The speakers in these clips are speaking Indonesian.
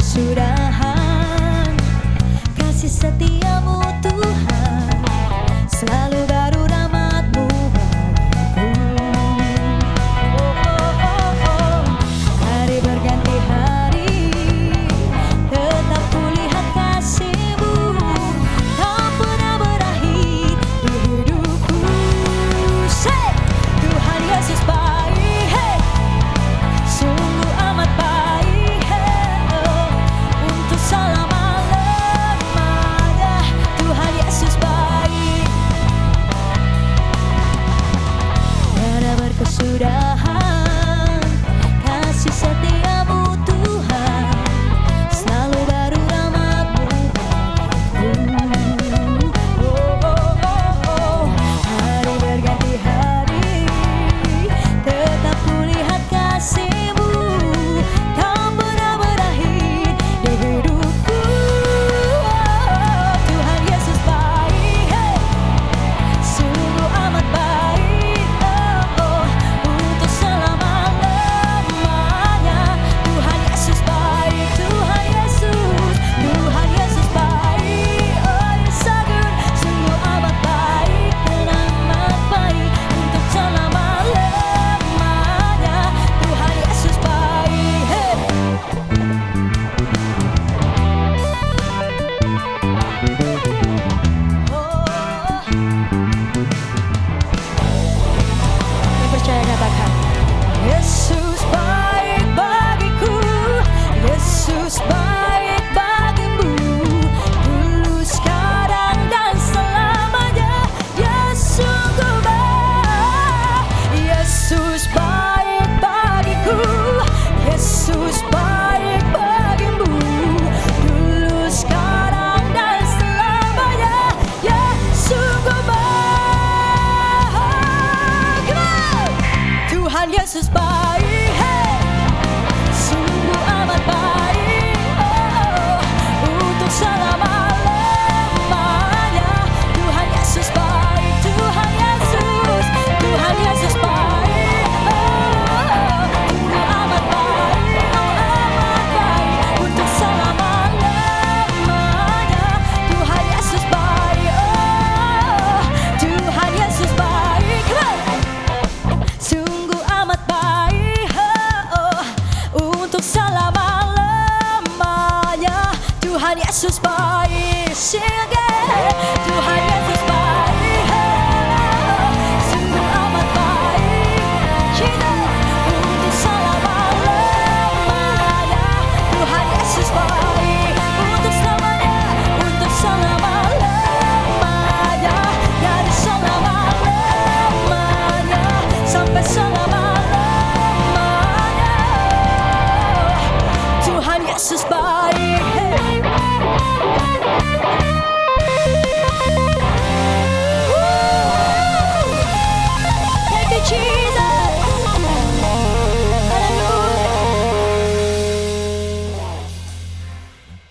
kesudahan. Kasih setiamu Tuhan, selalu baru rahmat-Mu bagiku. Hari berganti hari, tetap kulihat kasih-Mu, tak pernah berakhir di hidupku. Say, Tuhan Yesus baik, hey, sungguh amat baik, hey, oh, untuk selama-lamanya. Tuhan Yesus baik, tiada berkesudahan. Kasih setiamu Tuhan, selalu baru rahmat-Mu bagiku. Hari berganti hari, tetap kulihat kasih-Mu, tak pernah berakhir di hidupku. Tuhan Yesus baik, hey, sungguh amat baik, untuk selama-lamanya. Tuhan Yesus baik, Tuhan Yesus baik, oh He's so good, sungguh amat baik dan amat baik untuk selama-lamanya. Tuhan Yesus baik, hey. Yang percaya katakan, Yesus baik bagiku, Yesus baik bagimu, dulu, sekarang, dan selamanya. Dia sungguh baik. Yesus baik bagiku, Yesus baik bagimu, dulu, sekarang, dan selamanya. Dia sungguh baik. Come on! Tuhan Yesus baik, hey, sungguh amat baik, untuk selama-lamanya. Tuhan Yesus baik, Tuhan Yesus baik, sungguh amat baik, amat baik untuk selama-lamanya. Tuhan Yesus baik, Tuhan Yesus baik, sungguh amat baik, untuk selama-lamanya. Tuhan Yesus baik, sing again. Tuhan Yesus baik, sungguh amat baik, untuk selama-lamanya. Tuhan Yesus baik, untuk selamanya, untuk selama-lamanya, dari selama-lamanya sampai selama-lamanya. Tuhan Yesus baik, hey. Thank you Jesus, hallelujah.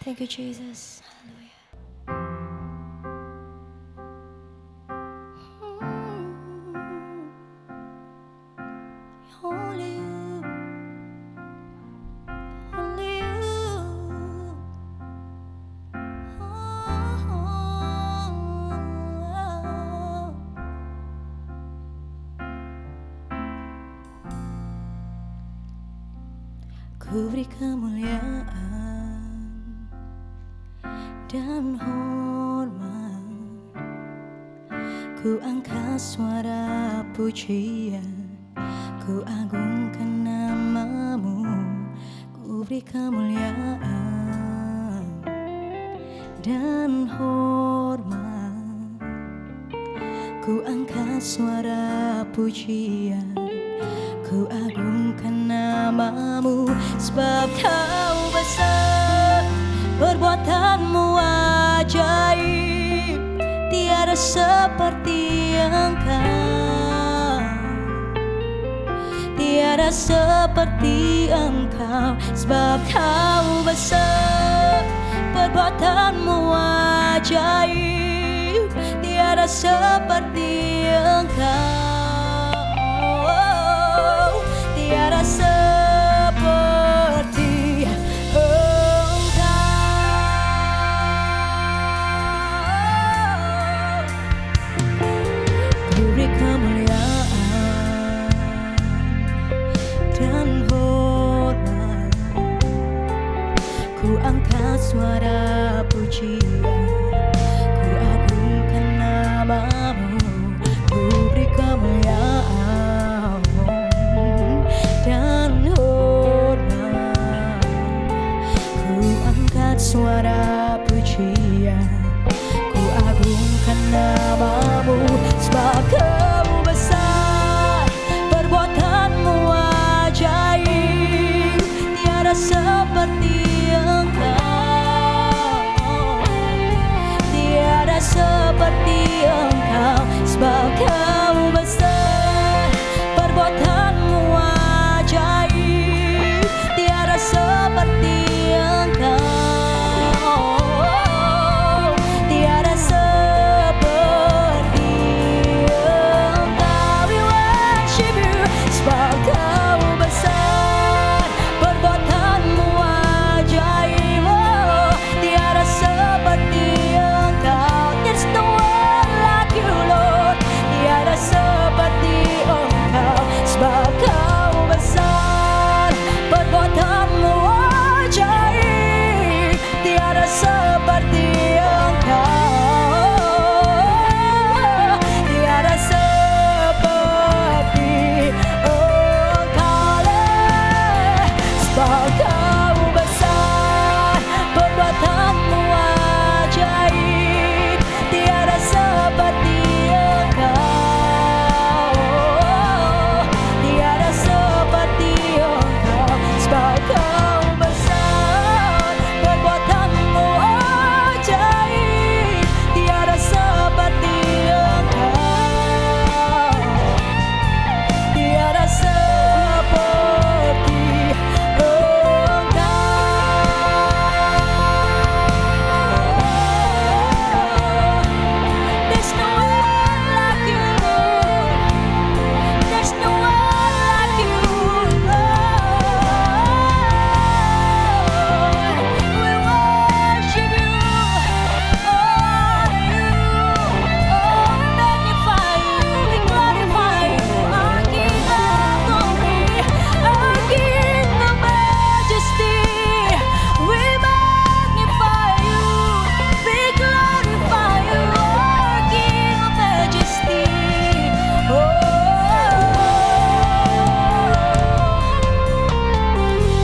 Thank you Jesus, hallelujah. Only you, only you. Ku beri kemuliaan dan hormat, ku angkat suara pujian, ku agungkan nama-Mu. Ku beri kemuliaan dan hormat, ku angkat suara pujian, ku agungkan nama-Mu. Sebab Kau besar, perbuatan-Mu ajaib, tiada seperti Engkau, tiada seperti Engkau. Sebab Kau besar, perbuatan-Mu ajaib, tiada seperti Engkau. Tiada seperti Engkau. angkat suara pujian, ku agungkan namamu, ku beri kemuliaan dan hormat. Ku angkat suara pujian, ku agungkan namamu, sebab Kau besar, perbuatanmu ajaib, tiada seperti Engkau, tiada seperti Engkau, sebab Kau besar, perbuatanmu ajaib, tiada seperti Engkau, tiada seperti Engkau. We worship you, sebab Kau besar, perbuatanmu ajaib, oh, tiada seperti Engkau. There's no one like you, Lord, tiada seperti Engkau, sebab Kau besar, perbuatanmu ajaib, tiada seperti Engkau, tiada seperti Engkau, sebab Kau besar, perbuatanmu ajaib, tiada seperti Engkau, tiada seperti Engkau, sebab Kau besar, perbuatanmu ajaib, tiada seperti Engkau, tiada seperti Engkau. There's no one like you, Lord. There's no one like you, Lord. We worship you, honor you, magnify you, we glorify you, our King of glory, our King of majesty. We magnify you, we glorify you, our King of majesty.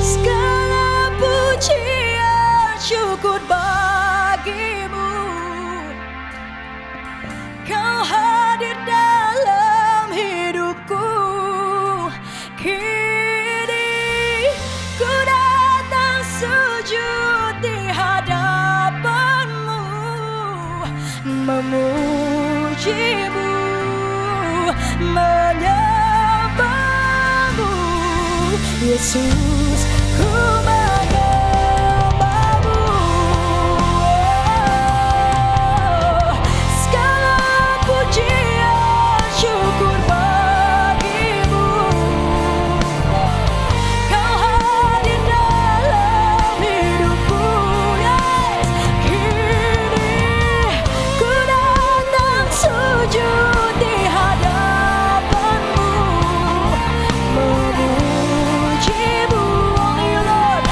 Segala pujian syukur bagimu, Kau hadir dalam hidupku. Kini ku datang sujud di hadapanmu, memujimu, menyembahmu, Yesus, ku menyembahmu. Segala pujian syukur bagimu, Kau hadir dalam hidupku. Yes. Kini ku datang sujud di hadapanmu, memujimu, only you, Lord,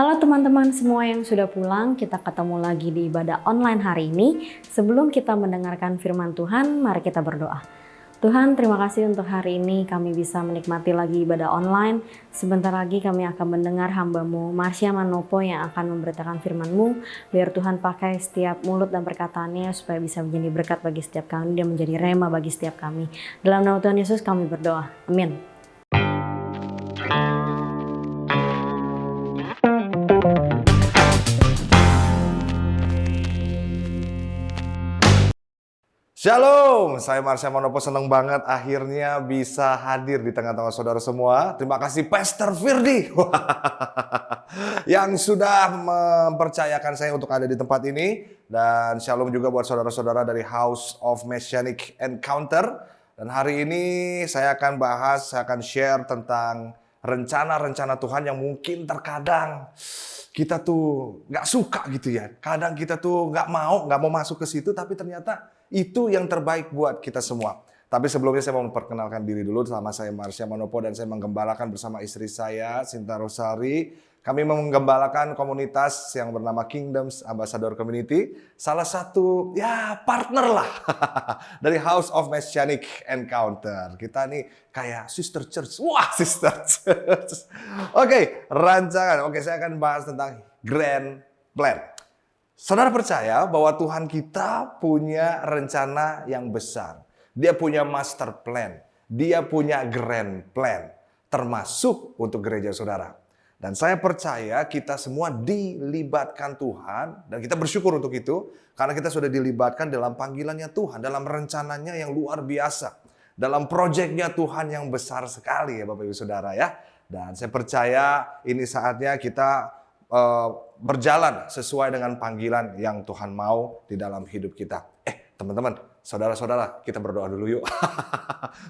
Halo teman-teman semua yang sudah pulang, kita ketemu lagi di ibadah online hari ini. Sebelum kita mendengarkan firman Tuhan, mari kita berdoa. Tuhan, terima kasih untuk hari ini kami bisa menikmati lagi ibadah online. Sebentar lagi kami akan mendengar hamba-Mu, Marsha Manopo, yang akan memberitakan firman-Mu. Biar Tuhan pakai setiap mulut dan perkataannya supaya bisa menjadi berkat bagi setiap kami dan menjadi rema bagi setiap kami. Dalam nama Tuhan Yesus kami berdoa. Amin. Shalom, saya Marsha Manopo, senang banget akhirnya bisa hadir di tengah-tengah saudara semua. Terima kasih Pastor Firdi yang sudah mempercayakan saya untuk ada di tempat ini. Dan shalom juga buat saudara-saudara dari House of Messianic Encounter. Dan hari ini saya akan share tentang rencana-rencana Tuhan yang mungkin terkadang kita tuh nggak suka gitu ya. Kadang kita tuh nggak mau masuk ke situ, tapi ternyata itu yang terbaik buat kita semua. Tapi sebelumnya saya mau memperkenalkan diri dulu. Sama saya Marsha Manopo dan saya menggembalakan bersama istri saya, Sinta Rosari. Kami menggembalakan komunitas yang bernama Kingdoms Ambassador Community. Salah satu partner lah dari House of Messianic Encounter. Kita nih kayak sister church. Wah, sister church. Oke, rancangan. Oke, saya akan bahas tentang grand plan. Saudara percaya bahwa Tuhan kita punya rencana yang besar. Dia punya master plan. Dia punya grand plan. Termasuk untuk gereja saudara. Dan saya percaya kita semua dilibatkan Tuhan. Dan kita bersyukur untuk itu. Karena kita sudah dilibatkan dalam panggilannya Tuhan. Dalam rencananya yang luar biasa. Dalam proyeknya Tuhan yang besar sekali ya Bapak Ibu Saudara ya. Dan saya percaya ini saatnya kita berjalan sesuai dengan panggilan yang Tuhan mau di dalam hidup kita. Teman-teman, saudara-saudara, kita berdoa dulu yuk.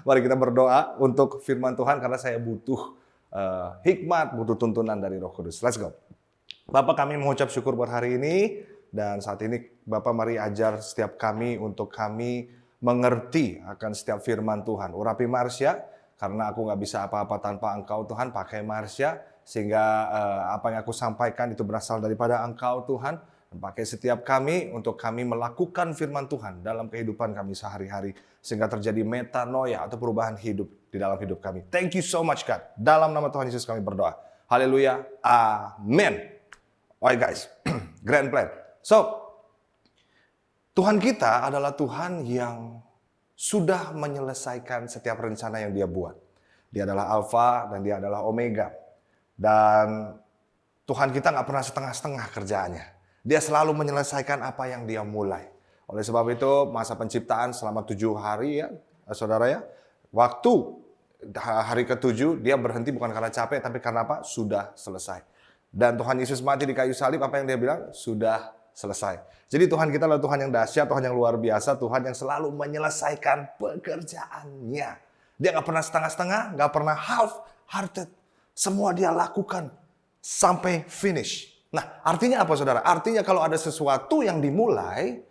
Mari kita berdoa untuk firman Tuhan karena saya butuh hikmat, butuh tuntunan dari Roh Kudus. Let's go. Bapak, kami mengucap syukur buat hari ini. Dan saat ini Bapak mari ajar setiap kami untuk kami mengerti akan setiap firman Tuhan. Urapi Marsha, karena aku gak bisa apa-apa tanpa Engkau Tuhan, pakai Marsha. Sehingga apa yang aku sampaikan itu berasal daripada Engkau Tuhan. Dan pakai setiap kami untuk kami melakukan firman Tuhan dalam kehidupan kami sehari-hari. Sehingga terjadi metanoia atau perubahan hidup di dalam hidup kami. Thank you so much God. Dalam nama Tuhan Yesus kami berdoa. Haleluya. Amin. Alright guys. Grand plan. So, Tuhan kita adalah Tuhan yang sudah menyelesaikan setiap rencana yang Dia buat. Dia adalah Alfa dan Dia adalah Omega. Dan Tuhan kita nggak pernah setengah-setengah kerjaannya. Dia selalu menyelesaikan apa yang Dia mulai. Oleh sebab itu masa penciptaan selama 7 hari ya saudara ya. Waktu hari ke-7 Dia berhenti bukan karena capek tapi karena apa? Sudah selesai. Dan Tuhan Yesus mati di kayu salib, apa yang Dia bilang? Sudah selesai. Jadi Tuhan kita adalah Tuhan yang dahsyat, Tuhan yang luar biasa, Tuhan yang selalu menyelesaikan pekerjaannya. Dia nggak pernah setengah-setengah, nggak pernah half-hearted. Semua Dia lakukan sampai finish. Nah, artinya apa saudara? Artinya kalau ada sesuatu yang dimulai,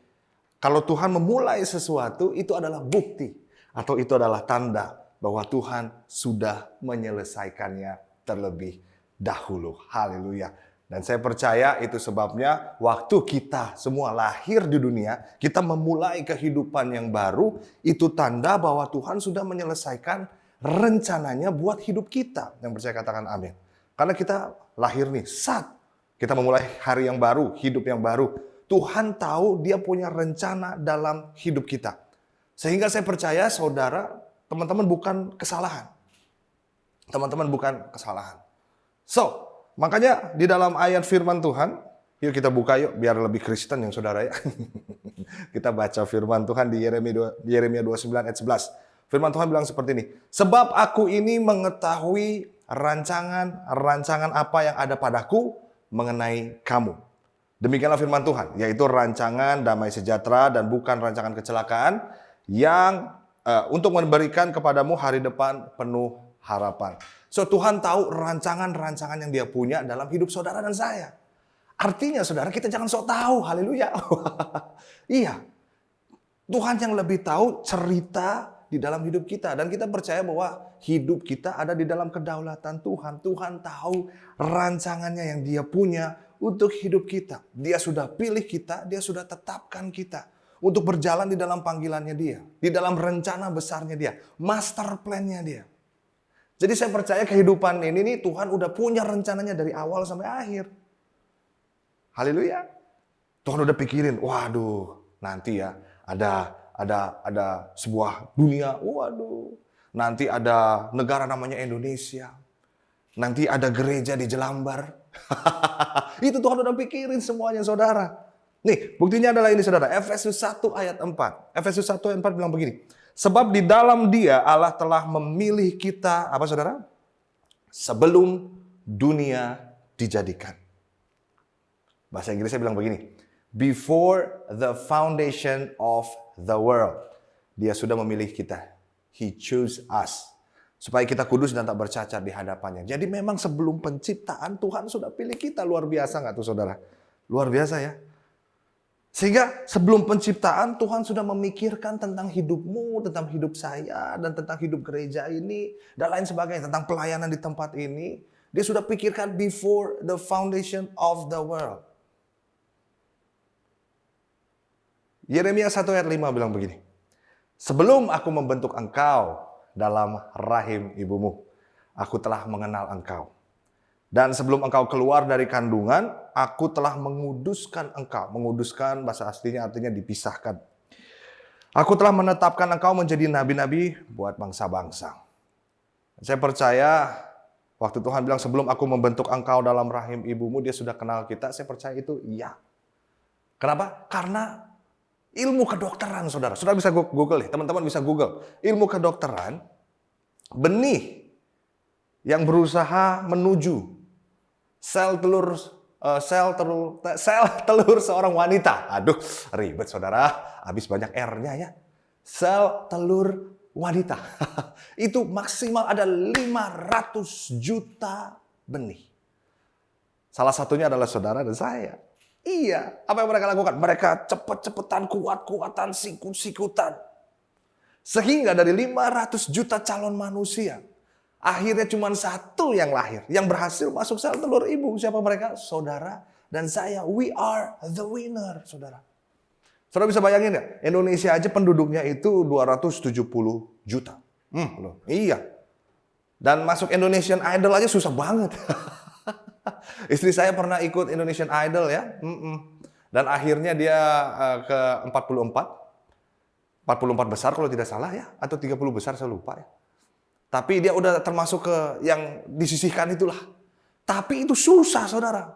kalau Tuhan memulai sesuatu, itu adalah bukti. Atau itu adalah tanda bahwa Tuhan sudah menyelesaikannya terlebih dahulu. Haleluya. Dan saya percaya itu sebabnya waktu kita semua lahir di dunia, kita memulai kehidupan yang baru, itu tanda bahwa Tuhan sudah menyelesaikan rencananya buat hidup kita. Yang percaya katakan amin. Karena kita lahir nih, saat kita memulai hari yang baru, hidup yang baru, Tuhan tahu Dia punya rencana dalam hidup kita. Sehingga saya percaya saudara, teman-teman bukan kesalahan. Teman-teman bukan kesalahan. So, makanya di dalam ayat firman Tuhan, yuk kita buka yuk biar lebih Kristen yang saudara ya. Kita baca firman Tuhan di Yeremia 29 ayat 11. Firman Tuhan bilang seperti ini. Sebab aku ini mengetahui rancangan apa yang ada padaku mengenai kamu. Demikianlah firman Tuhan, yaitu rancangan damai sejahtera dan bukan rancangan kecelakaan yang untuk memberikan kepadamu hari depan penuh harapan. So Tuhan tahu rancangan-rancangan yang Dia punya dalam hidup saudara dan saya. Artinya saudara, kita jangan sok tahu, haleluya. Iya, Tuhan yang lebih tahu cerita di dalam hidup kita. Dan kita percaya bahwa hidup kita ada di dalam kedaulatan Tuhan. Tuhan tahu rancangannya yang Dia punya untuk hidup kita. Dia sudah pilih kita, Dia sudah tetapkan kita untuk berjalan di dalam panggilannya Dia. Di dalam rencana besarnya Dia. Master plan-nya Dia. Jadi saya percaya kehidupan ini nih Tuhan udah punya rencananya dari awal sampai akhir. Haleluya. Tuhan udah pikirin, waduh nanti ya ada sebuah dunia, waduh. Nanti ada negara namanya Indonesia. Nanti ada gereja di Jelambar. Itu Tuhan udah pikirin semuanya saudara. Nih buktinya adalah ini saudara, Efesus 1 ayat 4. Efesus 1 ayat 4 bilang begini. Sebab di dalam Dia Allah telah memilih kita, apa saudara? Sebelum dunia dijadikan. Bahasa Inggrisnya bilang begini. Before the foundation of the world. Dia sudah memilih kita. He chose us. Supaya kita kudus dan tak bercacat di hadapannya. Jadi memang sebelum penciptaan Tuhan sudah pilih kita. Luar biasa nggak tuh saudara? Luar biasa ya. Sehingga sebelum penciptaan Tuhan sudah memikirkan tentang hidupmu, tentang hidup saya, dan tentang hidup gereja ini, dan lain sebagainya. Tentang pelayanan di tempat ini. Dia sudah pikirkan before the foundation of the world. Yeremia 1 ayat 5 bilang begini. Sebelum aku membentuk engkau dalam rahim ibumu, aku telah mengenal engkau. Dan sebelum engkau keluar dari kandungan, aku telah menguduskan engkau. Menguduskan bahasa aslinya artinya dipisahkan. Aku telah menetapkan engkau menjadi nabi-nabi buat bangsa-bangsa. Saya percaya waktu Tuhan bilang sebelum aku membentuk engkau dalam rahim ibumu, Dia sudah kenal kita. Saya percaya itu iya. Kenapa? Karena ilmu kedokteran, saudara. Saudara bisa Google, teman-teman bisa Google. Ilmu kedokteran, benih yang berusaha menuju sel telur seorang wanita. Aduh, ribet saudara. Habis banyak R-nya ya. Sel telur wanita. Itu maksimal ada 500 juta benih. Salah satunya adalah saudara dan saya. Iya, apa yang mereka lakukan? Mereka cepet-cepetan, kuat-kuatan, sikut-sikutan. Sehingga dari 500 juta calon manusia, akhirnya cuma satu yang lahir, yang berhasil masuk sel telur ibu. Siapa mereka? Saudara dan saya. We are the winner, saudara. Saudara bisa bayangin ya, Indonesia aja penduduknya itu 270 juta. Loh, iya. Dan masuk Indonesian Idol aja susah banget. Istri saya pernah ikut Indonesian Idol ya. Dan akhirnya dia ke 44 besar kalau tidak salah ya. Atau 30 besar saya lupa ya. Tapi dia udah termasuk ke yang disisihkan itulah. Tapi itu susah saudara.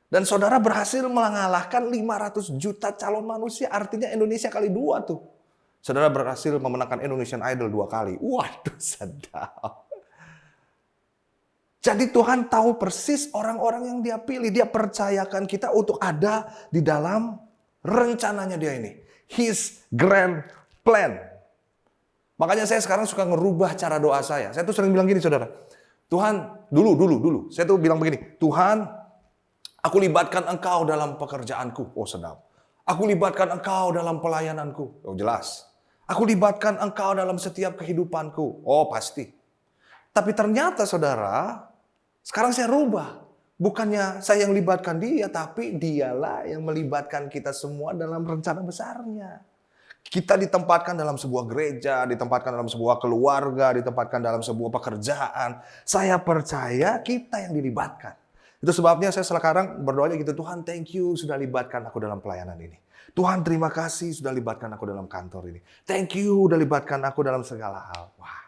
Dan saudara berhasil mengalahkan 500 juta calon manusia. Artinya Indonesia kali 2 tuh. Saudara berhasil memenangkan Indonesian Idol 2 kali. Waduh sedap. Jadi Tuhan tahu persis orang-orang yang Dia pilih. Dia percayakan kita untuk ada di dalam rencananya Dia ini. His grand plan. Makanya saya sekarang suka ngerubah cara doa saya. Saya tuh sering bilang gini saudara. Tuhan, dulu. Saya tuh bilang begini. Tuhan, aku libatkan Engkau dalam pekerjaanku. Oh sedap. Aku libatkan Engkau dalam pelayananku. Oh jelas. Aku libatkan Engkau dalam setiap kehidupanku. Oh pasti. Tapi ternyata saudara, sekarang saya rubah. Bukannya saya yang libatkan dia, tapi dialah yang melibatkan kita semua dalam rencana besarnya. Kita ditempatkan dalam sebuah gereja, ditempatkan dalam sebuah keluarga, ditempatkan dalam sebuah pekerjaan. Saya percaya kita yang dilibatkan. Itu sebabnya saya sekarang berdoanya gitu, Tuhan thank you sudah libatkan aku dalam pelayanan ini. Tuhan terima kasih sudah libatkan aku dalam kantor ini. Thank you sudah libatkan aku dalam segala hal. Wah,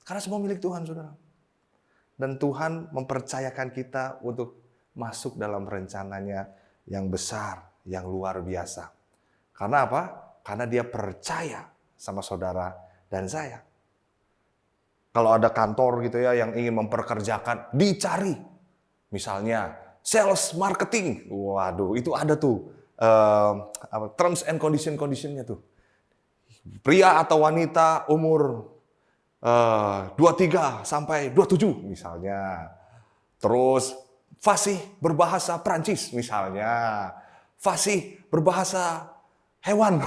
karena semua milik Tuhan saudara. Dan Tuhan mempercayakan kita untuk masuk dalam rencananya yang besar, yang luar biasa. Karena apa? Karena Dia percaya sama saudara dan saya. Kalau ada kantor gitu ya yang ingin memperkerjakan, dicari. Misalnya sales marketing. Waduh, itu ada tuh terms and condition-conditionnya tuh. Pria atau wanita umur 23 sampai 27 misalnya. Terus fasih berbahasa Prancis misalnya. Fasih berbahasa hewan.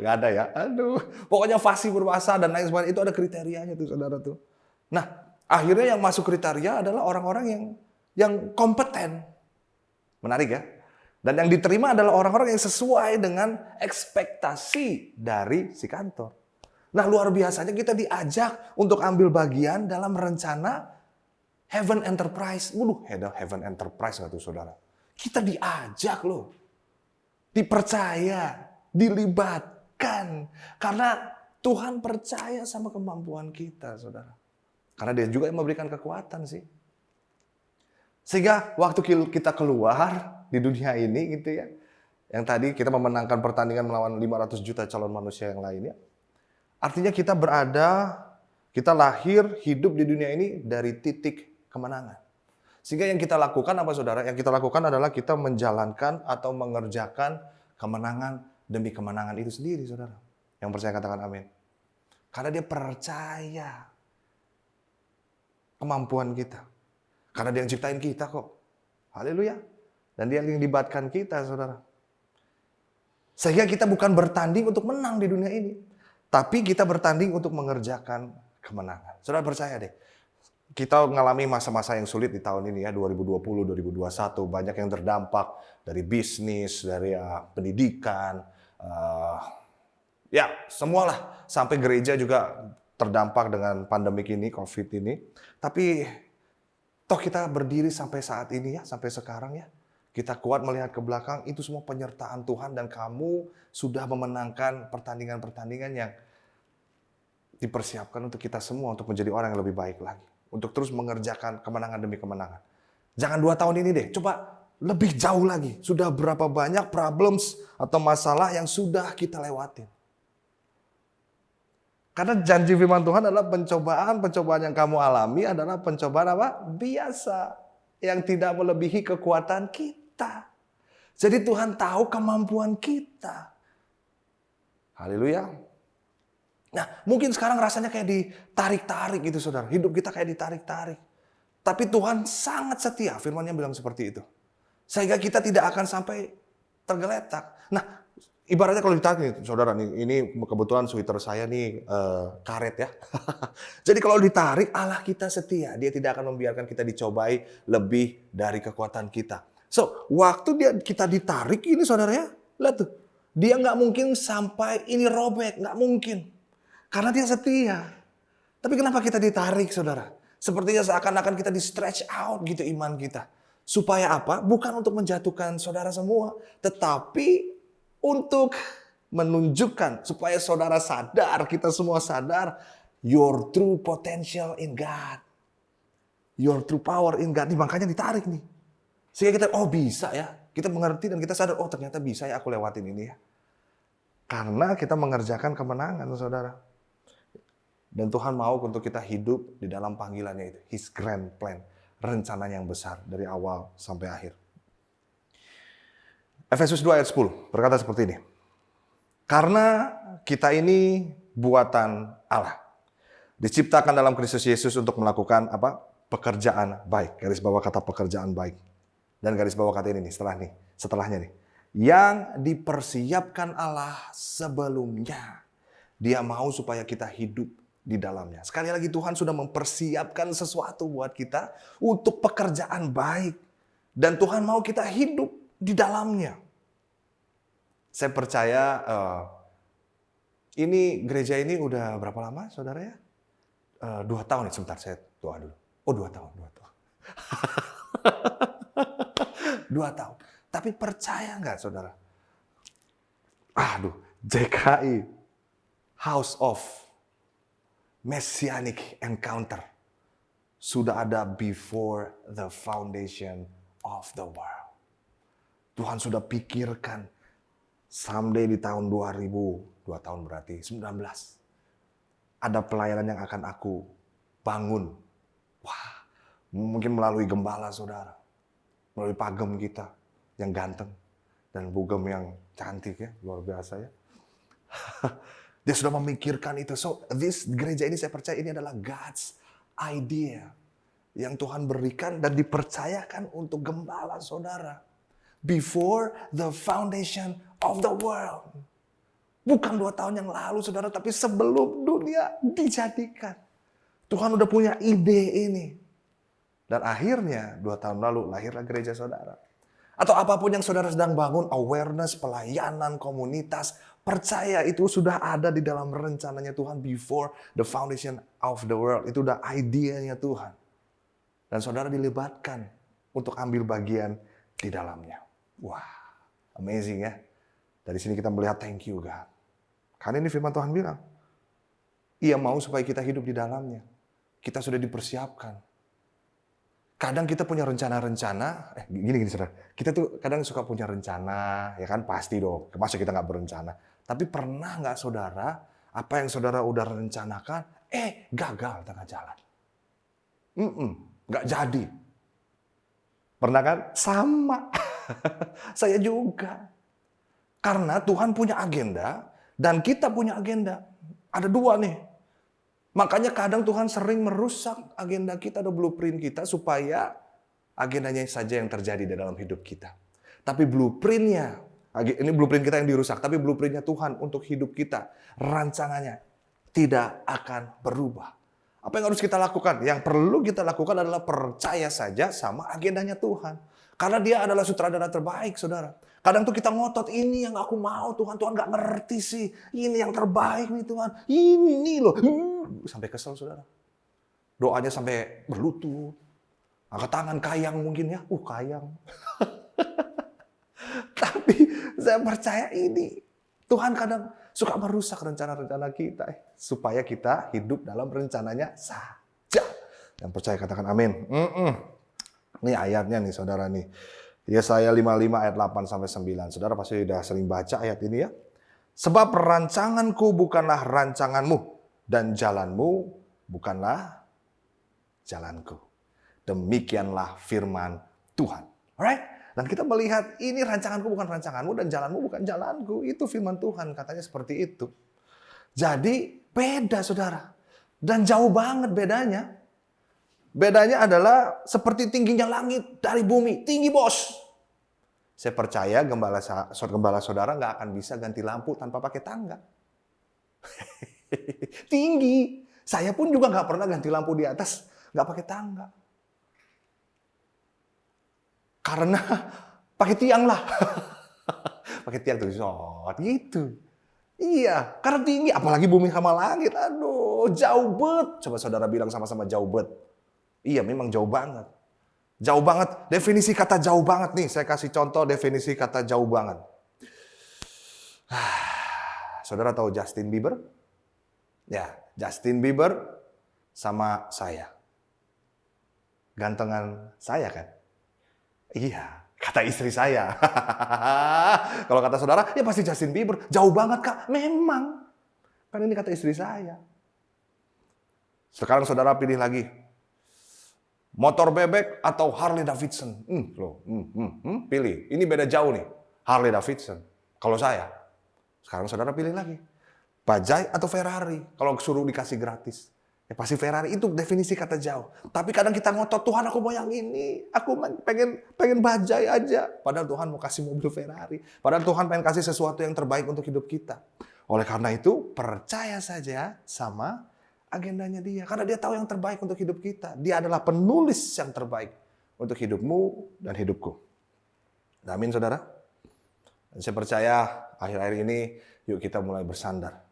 Nggak ada ya? Aduh. Pokoknya fasih berpuasa dan lain sebagainya. Itu ada kriterianya tuh saudara tuh. Nah, akhirnya yang masuk kriteria adalah orang-orang yang kompeten. Menarik ya? Dan yang diterima adalah orang-orang yang sesuai dengan ekspektasi dari si kantor. Nah, luar biasanya kita diajak untuk ambil bagian dalam rencana Heaven Enterprise. Heaven Enterprise nggak tuh saudara? Kita diajak loh. Dipercaya, dilibatkan. Karena Tuhan percaya sama kemampuan kita, saudara. Karena dia juga yang memberikan kekuatan sih. Sehingga waktu kita keluar di dunia ini gitu ya. Yang tadi kita memenangkan pertandingan melawan 500 juta calon manusia yang lainnya. Artinya kita lahir, hidup di dunia ini dari titik kemenangan. Sehingga yang kita lakukan apa saudara? Yang kita lakukan adalah kita menjalankan atau mengerjakan kemenangan demi kemenangan itu sendiri saudara. Yang percaya katakan amin. Karena dia percaya kemampuan kita. Karena dia yang ciptain kita kok. Haleluya. Dan dia yang libatkan kita saudara. Sehingga kita bukan bertanding untuk menang di dunia ini. Tapi kita bertanding untuk mengerjakan kemenangan. Saudara percaya deh. Kita mengalami masa-masa yang sulit di tahun ini ya, 2020, 2021. Banyak yang terdampak dari bisnis, dari pendidikan. Ya, semualah. Sampai gereja juga terdampak dengan pandemik ini, COVID ini. Tapi toh kita berdiri sampai saat ini ya, sampai sekarang ya. Kita kuat melihat ke belakang, itu semua penyertaan Tuhan dan kamu sudah memenangkan pertandingan-pertandingan yang dipersiapkan untuk kita semua untuk menjadi orang yang lebih baik lagi. Untuk terus mengerjakan kemenangan demi kemenangan. Jangan 2 tahun ini deh, coba lebih jauh lagi. Sudah berapa banyak problems atau masalah yang sudah kita lewatin. Karena janji firman Tuhan adalah pencobaan yang kamu alami adalah pencobaan apa? Biasa. Yang tidak melebihi kekuatan kita. Jadi Tuhan tahu kemampuan kita. Haleluya. Nah, mungkin sekarang rasanya kayak ditarik-tarik gitu saudara. Hidup kita kayak ditarik-tarik. Tapi Tuhan sangat setia, firman-Nya bilang seperti itu. Sehingga kita tidak akan sampai tergeletak. Nah, ibaratnya kalau ditarik nih, saudara, ini kebetulan sweater saya nih karet ya. Jadi kalau ditarik, Allah kita setia. Dia tidak akan membiarkan kita dicobai lebih dari kekuatan kita. So, waktu kita ditarik ini saudara ya, lihat tuh. Dia nggak mungkin sampai ini robek, nggak mungkin. Karena dia setia. Tapi kenapa kita ditarik saudara? Sepertinya seakan-akan kita di stretch out gitu iman kita. Supaya apa? Bukan untuk menjatuhkan saudara semua. Tetapi untuk menunjukkan supaya saudara sadar, kita semua sadar, your true potential in God. Your true power in God. Makanya ditarik nih. Sehingga kita, oh bisa ya. Kita mengerti dan kita sadar, oh ternyata bisa ya aku lewatin ini ya. Karena kita mengerjakan kemenangan saudara. Dan Tuhan mau untuk kita hidup di dalam panggilannya itu. His grand plan. Rencana yang besar dari awal sampai akhir. Efesus 2 ayat 10 berkata seperti ini. Karena kita ini buatan Allah. Diciptakan dalam Kristus Yesus untuk melakukan apa? Pekerjaan baik. Garis bawah kata pekerjaan baik. Dan garis bawah kata ini nih, setelahnya nih. Yang dipersiapkan Allah sebelumnya. Dia mau supaya kita hidup di dalamnya. Sekali lagi Tuhan sudah mempersiapkan sesuatu buat kita untuk pekerjaan baik. Dan Tuhan mau kita hidup di dalamnya. Saya percaya ini gereja ini udah berapa lama saudara ya? 2 tahun ya, sebentar saya doa dulu. Oh 2 tahun. 2 tahun. Tapi percaya nggak saudara? JKI, House of Messianic Encounter, sudah ada before the foundation of the world. Tuhan sudah pikirkan someday di tahun 2000, 2 tahun berarti 19. Ada pelayanan yang akan aku bangun. Wah, mungkin melalui gembala saudara. Melalui pagem kita yang ganteng. Dan bugem yang cantik ya, luar biasa ya. Dia sudah memikirkan itu. So, gereja ini saya percaya ini adalah God's idea. Yang Tuhan berikan dan dipercayakan untuk gembala saudara. Before the foundation of the world. Bukan 2 tahun yang lalu saudara, tapi sebelum dunia dijadikan. Tuhan udah punya ide ini. Dan akhirnya 2 tahun lalu lahirlah gereja saudara. Atau apapun yang saudara sedang bangun, awareness, pelayanan, komunitas, percaya itu sudah ada di dalam rencananya Tuhan before the foundation of the world. Itu udah idenya Tuhan. Dan saudara dilibatkan untuk ambil bagian di dalamnya. Wah, amazing ya. Dari sini kita melihat thank you God. Karena ini firman Tuhan bilang, Ia mau supaya kita hidup di dalamnya. Kita sudah dipersiapkan. Kadang kita punya rencana-rencana, gini saudara. Kita tuh kadang suka punya rencana, ya kan pasti dong. Masa kita nggak berencana. Tapi pernah nggak saudara, apa yang saudara udah rencanakan, gagal tengah jalan. Nggak jadi. Pernah kan? Sama. Saya juga. Karena Tuhan punya agenda, dan kita punya agenda. Ada 2 nih. Makanya kadang Tuhan sering merusak agenda kita atau blueprint kita supaya agendanya saja yang terjadi di dalam hidup kita. Tapi blueprintnya, ini blueprint kita yang dirusak, tapi blueprintnya Tuhan untuk hidup kita, rancangannya tidak akan berubah. Apa yang harus kita lakukan? Yang perlu kita lakukan adalah percaya saja sama agendanya Tuhan. Karena dia adalah sutradara terbaik, saudara. Kadang tuh kita ngotot, ini yang aku mau Tuhan. Tuhan gak ngerti sih. Ini yang terbaik nih Tuhan. Ini loh. Sampai kesel, saudara. Doanya sampai berlutut. Angkat tangan, kayang mungkin ya. Kayang. Tapi saya percaya ini. Tuhan kadang suka merusak rencana-rencana kita. Supaya kita hidup dalam rencananya saja. Yang percaya katakan amin. Ini ayatnya nih saudara nih. Yesaya 55 ayat 8-9. Saudara pasti sudah sering baca ayat ini ya. Sebab rancanganku bukanlah rancanganmu. Dan jalanmu bukanlah jalanku. Demikianlah firman Tuhan. Alright? Dan kita melihat ini rancanganku bukan rancanganmu dan jalanmu bukan jalanku. Itu firman Tuhan katanya seperti itu. Jadi beda saudara. Dan jauh banget bedanya. Bedanya adalah seperti tingginya langit dari bumi. Tinggi bos. Saya percaya gembala saudara nggak akan bisa ganti lampu tanpa pakai tangga. Tinggi. Saya pun juga nggak pernah ganti lampu di atas nggak pakai tangga. Karena pakai tiang lah. Pakai tiang tuh gitu. Iya, karena tinggi. Apalagi bumi sama langit. Aduh, jauh bet. Coba saudara bilang sama-sama jauh bet. Iya, memang jauh banget. Jauh banget. Definisi kata jauh banget nih. Saya kasih contoh definisi kata jauh banget. Saudara tahu Justin Bieber? Ya, Justin Bieber sama saya. Gantengan saya kan? Iya, kata istri saya. Kalau kata saudara, ya pasti Justin Bieber. Jauh banget kak. Memang. Kan ini kata istri saya. Sekarang saudara pilih lagi. Motor bebek atau Harley Davidson? Pilih. Ini beda jauh nih. Harley Davidson. Kalau saya. Sekarang saudara pilih lagi. Bajaj atau Ferrari? Kalau suruh dikasih gratis. Ya pasti Ferrari. Itu definisi kata jauh. Tapi kadang kita ngotot, Tuhan aku mau yang ini. Aku pengen Bajaj aja. Padahal Tuhan mau kasih mobil Ferrari. Padahal Tuhan pengen kasih sesuatu yang terbaik untuk hidup kita. Oleh karena itu, percaya saja sama agendanya dia. Karena dia tahu yang terbaik untuk hidup kita. Dia adalah penulis yang terbaik untuk hidupmu dan hidupku. Amin saudara. Dan saya percaya akhir-akhir ini yuk kita mulai bersandar.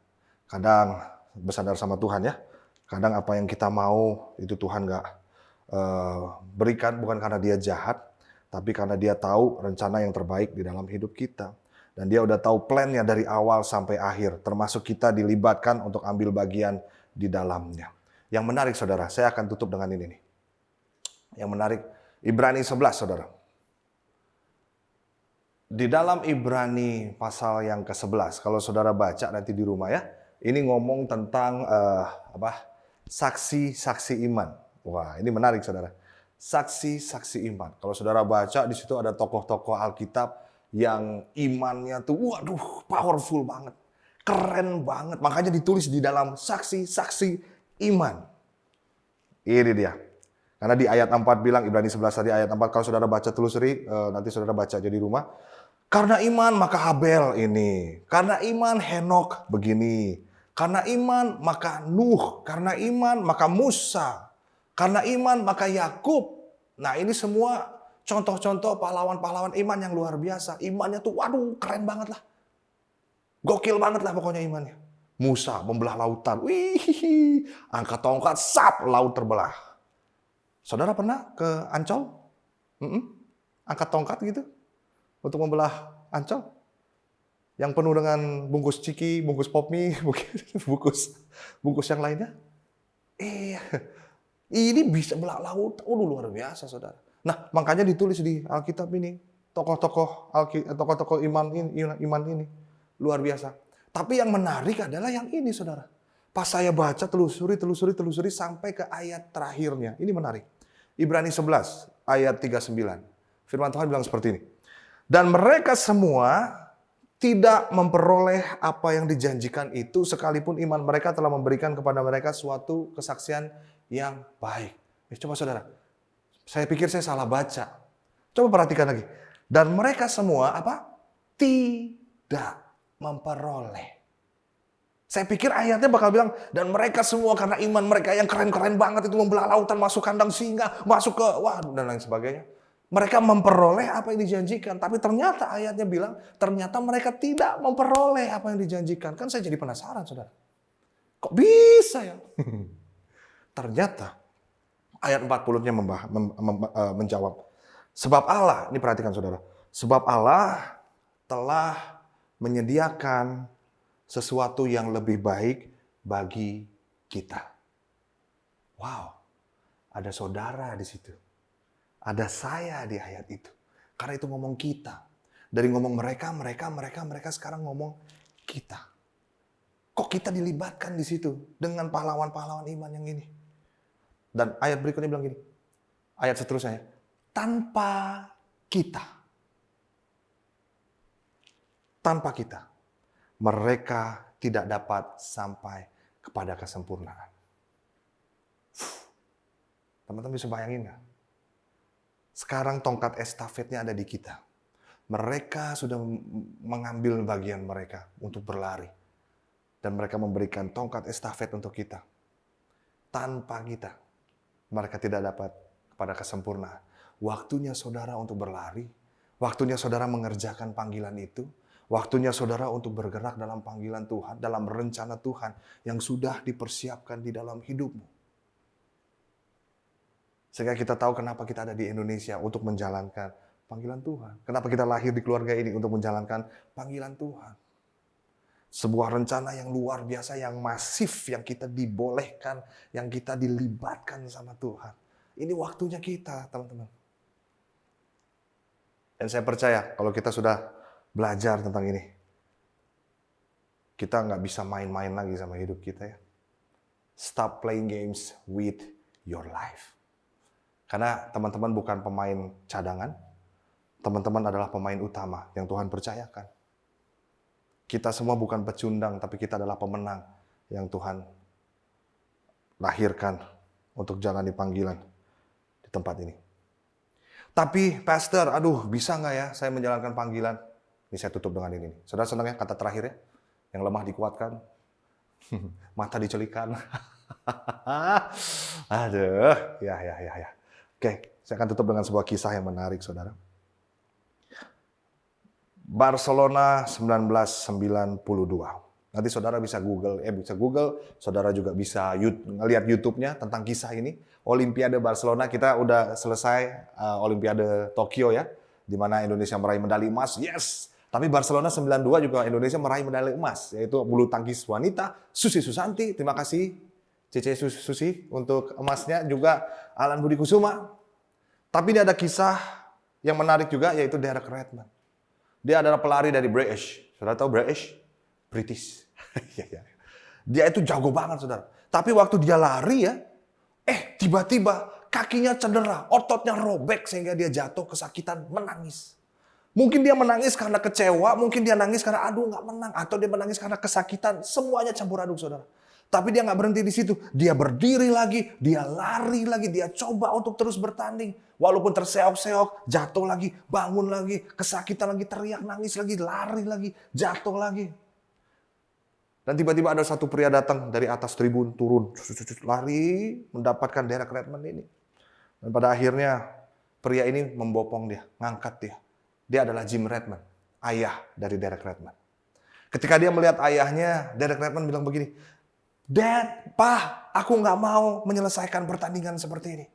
Kadang bersandar sama Tuhan ya. Kadang apa yang kita mau itu Tuhan gak berikan bukan karena dia jahat. Tapi karena dia tahu rencana yang terbaik di dalam hidup kita. Dan dia udah tahu plannya dari awal sampai akhir. Termasuk kita dilibatkan untuk ambil bagian di dalamnya. Yang menarik saudara, saya akan tutup dengan ini nih. Yang menarik, Ibrani 11 saudara. Di dalam Ibrani pasal yang ke-11, kalau saudara baca nanti di rumah ya, ini ngomong tentang saksi-saksi iman. Wah, ini menarik saudara. Saksi-saksi iman. Kalau saudara baca di situ ada tokoh-tokoh Alkitab yang imannya tuh waduh, powerful banget. Keren banget. Makanya ditulis di dalam saksi-saksi iman. Ini dia. Karena di ayat 4 bilang, Ibrani 11 tadi ayat 4, kalau saudara baca telusuri, nanti saudara baca aja di rumah. Karena iman maka Habel ini. Karena iman Henok begini. Karena iman maka Nuh. Karena iman maka Musa. Karena iman maka Yakub. Nah ini semua contoh-contoh pahlawan-pahlawan iman yang luar biasa. Imannya tuh waduh keren banget lah. Gokil banget lah pokoknya imannya. Musa membelah lautan. Wih, angkat tongkat, sap, laut terbelah. Saudara pernah ke Ancol? Angkat tongkat gitu untuk membelah Ancol? Yang penuh dengan bungkus ciki, bungkus pop mie, bungkus yang lainnya? Ini bisa belah laut. Luar biasa, saudara. Nah, makanya ditulis di Alkitab ini tokoh-tokoh iman ini luar biasa. Tapi yang menarik adalah yang ini, saudara. Pas saya baca telusuri sampai ke ayat terakhirnya. Ini menarik. Ibrani 11 ayat 39. Firman Tuhan bilang seperti ini. Dan mereka semua tidak memperoleh apa yang dijanjikan itu sekalipun iman mereka telah memberikan kepada mereka suatu kesaksian yang baik. Coba saudara, saya pikir saya salah baca. Coba perhatikan lagi. Dan mereka semua apa? Tidak memperoleh. Saya pikir ayatnya bakal bilang, dan mereka semua karena iman mereka yang keren-keren banget itu membelah lautan, masuk kandang singa, masuk ke, dan lain sebagainya. Mereka memperoleh apa yang dijanjikan. Tapi ternyata ayatnya bilang, ternyata mereka tidak memperoleh apa yang dijanjikan. Kan saya jadi penasaran, saudara. Kok bisa ya? Ternyata ayat 40-nya menjawab. Sebab Allah, ini perhatikan saudara. Sebab Allah telah menyediakan sesuatu yang lebih baik bagi kita. Wow, ada saudara di situ. Ada saya di ayat itu. Karena itu ngomong kita. Dari ngomong mereka sekarang ngomong kita. Kok kita dilibatkan di situ dengan pahlawan-pahlawan iman yang ini? Dan ayat berikutnya bilang gini. Ayat seterusnya. Tanpa kita. Tanpa kita. Mereka tidak dapat sampai kepada kesempurnaan. Teman-teman bisa bayangin nggak? Sekarang tongkat estafetnya ada di kita. Mereka sudah mengambil bagian mereka untuk berlari. Dan mereka memberikan tongkat estafet untuk kita. Tanpa kita, mereka tidak dapat kepada kesempurnaan. Waktunya saudara untuk berlari. Waktunya saudara mengerjakan panggilan itu. Waktunya saudara untuk bergerak dalam panggilan Tuhan, dalam rencana Tuhan yang sudah dipersiapkan di dalam hidupmu. Sehingga kita tahu kenapa kita ada di Indonesia untuk menjalankan panggilan Tuhan. Kenapa kita lahir di keluarga ini untuk menjalankan panggilan Tuhan. Sebuah rencana yang luar biasa, yang masif, yang kita dibolehkan, yang kita dilibatkan sama Tuhan. Ini waktunya kita, teman-teman. Dan saya percaya kalau kita sudah belajar tentang ini, kita nggak bisa main-main lagi sama hidup kita ya. Stop playing games with your life. Karena teman-teman bukan pemain cadangan, teman-teman adalah pemain utama yang Tuhan percayakan. Kita semua bukan pecundang, tapi kita adalah pemenang yang Tuhan lahirkan untuk jalani panggilan di tempat ini. Tapi, Pastor, bisa nggak ya saya menjalankan panggilan? Ini saya tutup dengan ini. Saudara senang ya kata terakhir ya? Yang lemah dikuatkan, mata dicelikan. Aduh, ya. Oke, saya akan tutup dengan sebuah kisah yang menarik, saudara. Barcelona 1992. Nanti saudara bisa Google, saudara juga bisa ngelihat YouTube-nya tentang kisah ini. Olimpiade Barcelona, kita udah selesai Olimpiade Tokyo ya, di mana Indonesia meraih medali emas. Yes. Tapi Barcelona 92 juga Indonesia meraih medali emas, yaitu bulu tangkis wanita, Susi Susanti. Terima kasih Cece Susi untuk emasnya, juga Alan Budi Kusuma. Tapi ini ada kisah yang menarik juga, yaitu Derek Redmond. Dia adalah pelari dari British. Saudara tahu British? British. Dia itu jago banget, saudara. Tapi waktu dia lari ya, tiba-tiba kakinya cedera, ototnya robek sehingga dia jatuh kesakitan, menangis. Mungkin dia menangis karena kecewa, mungkin dia nangis karena nggak menang, atau dia menangis karena kesakitan, semuanya campur aduk, saudara. Tapi dia nggak berhenti di situ. Dia berdiri lagi, dia lari lagi, dia coba untuk terus bertanding. Walaupun terseok-seok, jatuh lagi, bangun lagi, kesakitan lagi, teriak, nangis lagi, lari lagi, jatuh lagi. Dan tiba-tiba ada satu pria datang dari atas tribun, turun, lari, mendapatkan Derek Redmond ini. Dan pada akhirnya pria ini membopong dia, ngangkat dia. Dia adalah Jim Redmond, ayah dari Derek Redmond. Ketika dia melihat ayahnya, Derek Redmond bilang begini, Dad, Pa, aku nggak mau menyelesaikan pertandingan seperti ini.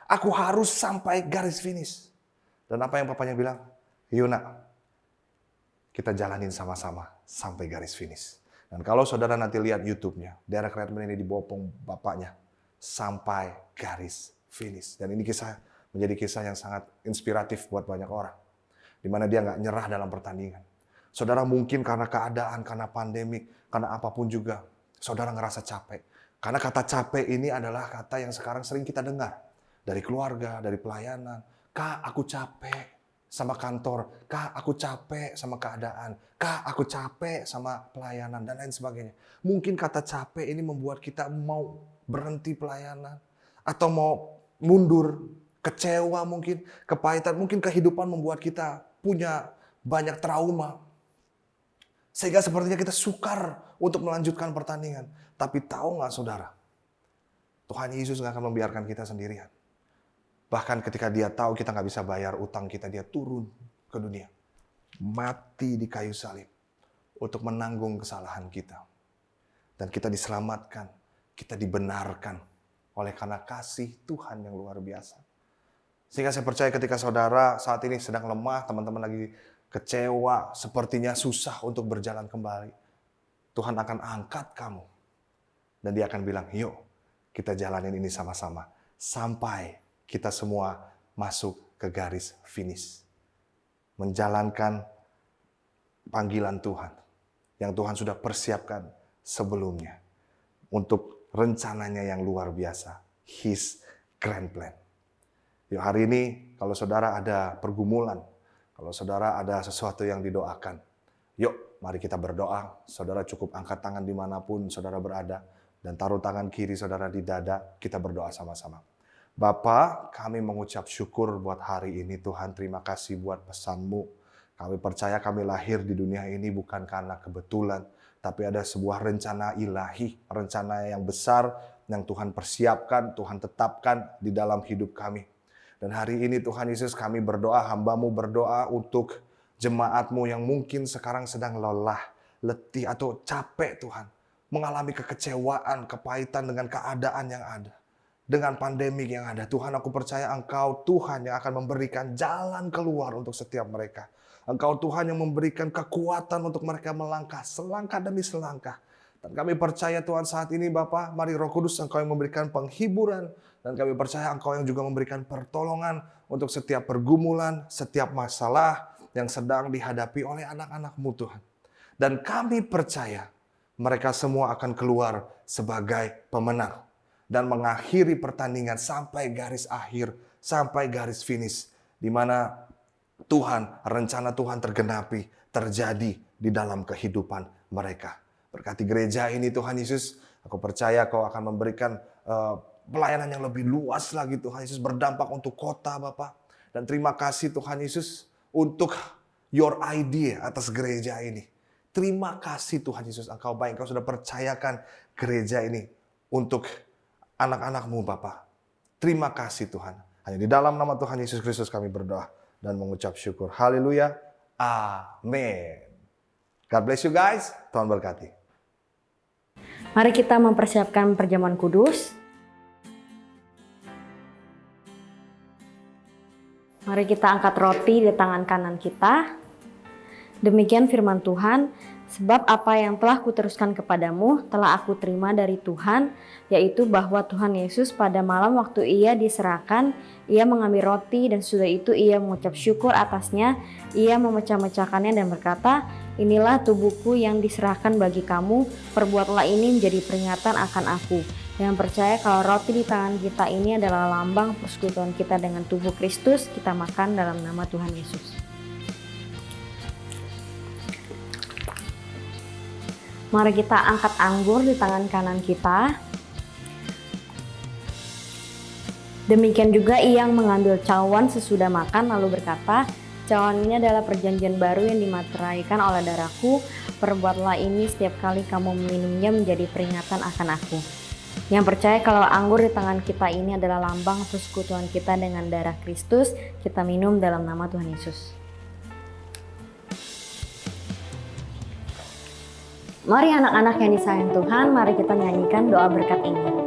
Aku harus sampai garis finish. Dan apa yang papanya bilang? Yuk nak, kita jalanin sama-sama sampai garis finish. Dan kalau saudara nanti lihat YouTube-nya, Derek Redmond ini dibopong bapaknya sampai garis finish. Dan ini menjadi kisah yang sangat inspiratif buat banyak orang. Di mana dia nggak nyerah dalam pertandingan. Saudara mungkin karena keadaan, karena pandemik, karena apapun juga, saudara ngerasa capek. Karena kata capek ini adalah kata yang sekarang sering kita dengar. Dari keluarga, dari pelayanan. Kak, aku capek sama kantor. Kak, aku capek sama keadaan. Kak, aku capek sama pelayanan, dan lain sebagainya. Mungkin kata capek ini membuat kita mau berhenti pelayanan. Atau mau mundur, kecewa mungkin, kepahitan. Mungkin kehidupan membuat kita punya banyak trauma. Sehingga sepertinya kita sukar untuk melanjutkan pertandingan. Tapi tahu nggak saudara? Tuhan Yesus nggak akan membiarkan kita sendirian. Bahkan ketika dia tahu kita nggak bisa bayar utang kita, dia turun ke dunia. Mati di kayu salib. Untuk menanggung kesalahan kita. Dan kita diselamatkan. Kita dibenarkan. Oleh karena kasih Tuhan yang luar biasa. Sehingga saya percaya ketika saudara saat ini sedang lemah, teman-teman lagi kecewa, sepertinya susah untuk berjalan kembali. Tuhan akan angkat kamu. Dan dia akan bilang, yuk kita jalanin ini sama-sama. Sampai kita semua masuk ke garis finish. Menjalankan panggilan Tuhan. Yang Tuhan sudah persiapkan sebelumnya. Untuk rencananya yang luar biasa. His grand plan. Yuk hari ini kalau saudara ada pergumulan, kalau saudara ada sesuatu yang didoakan, yuk mari kita berdoa. Saudara cukup angkat tangan dimanapun saudara berada, dan taruh tangan kiri saudara di dada, kita berdoa sama-sama. Bapa, kami mengucap syukur buat hari ini Tuhan, terima kasih buat pesan-Mu. Kami percaya kami lahir di dunia ini bukan karena kebetulan, tapi ada sebuah rencana ilahi, rencana yang besar yang Tuhan persiapkan, Tuhan tetapkan di dalam hidup kami. Dan hari ini Tuhan Yesus kami berdoa, hamba-Mu berdoa untuk jemaat-Mu yang mungkin sekarang sedang lelah, letih atau capek Tuhan. Mengalami kekecewaan, kepahitan dengan keadaan yang ada. Dengan pandemik yang ada. Tuhan aku percaya Engkau Tuhan yang akan memberikan jalan keluar untuk setiap mereka. Engkau Tuhan yang memberikan kekuatan untuk mereka melangkah selangkah demi selangkah. Dan kami percaya Tuhan saat ini Bapa, mari Roh Kudus Engkau yang memberikan penghiburan. Dan kami percaya Engkau yang juga memberikan pertolongan untuk setiap pergumulan, setiap masalah yang sedang dihadapi oleh anak-anak-Mu Tuhan. Dan kami percaya mereka semua akan keluar sebagai pemenang. Dan mengakhiri pertandingan sampai garis akhir, sampai garis finish. Di mana Tuhan, rencana Tuhan tergenapi, terjadi di dalam kehidupan mereka. Berkati gereja ini Tuhan Yesus, aku percaya Kau akan memberikan pelayanan yang lebih luas lagi Tuhan Yesus, berdampak untuk kota Bapak. Dan terima kasih Tuhan Yesus untuk your idea atas gereja ini. Terima kasih Tuhan Yesus, Engkau baik, Engkau sudah percayakan gereja ini untuk anak-anak-Mu Bapak. Terima kasih Tuhan. Hanya di dalam nama Tuhan Yesus Kristus kami berdoa dan mengucap syukur. Haleluya. Amin. God bless you guys. Tuhan berkati. Mari kita mempersiapkan perjamuan kudus. Mari kita angkat roti di tangan kanan kita. Demikian firman Tuhan, sebab apa yang telah kuteruskan kepadamu telah aku terima dari Tuhan, yaitu bahwa Tuhan Yesus pada malam waktu ia diserahkan, ia mengambil roti dan sudah itu ia mengucap syukur atasnya, ia memecah-mecahkannya dan berkata, inilah tubuhku yang diserahkan bagi kamu, perbuatlah ini menjadi peringatan akan aku. Yang percaya kalau roti di tangan kita ini adalah lambang persekutuan kita dengan tubuh Kristus, kita makan dalam nama Tuhan Yesus. Mari kita angkat anggur di tangan kanan kita. Demikian juga ia yang mengambil cawan sesudah makan lalu berkata, cawan ini adalah perjanjian baru yang dimateraikan oleh darahku. Perbuatlah ini setiap kali kamu meminumnya menjadi peringatan akan aku. Yang percaya kalau anggur di tangan kita ini adalah lambang persekutuan kita dengan darah Kristus, kita minum dalam nama Tuhan Yesus. Mari anak-anak yang disayang Tuhan, mari kita nyanyikan doa berkat ini.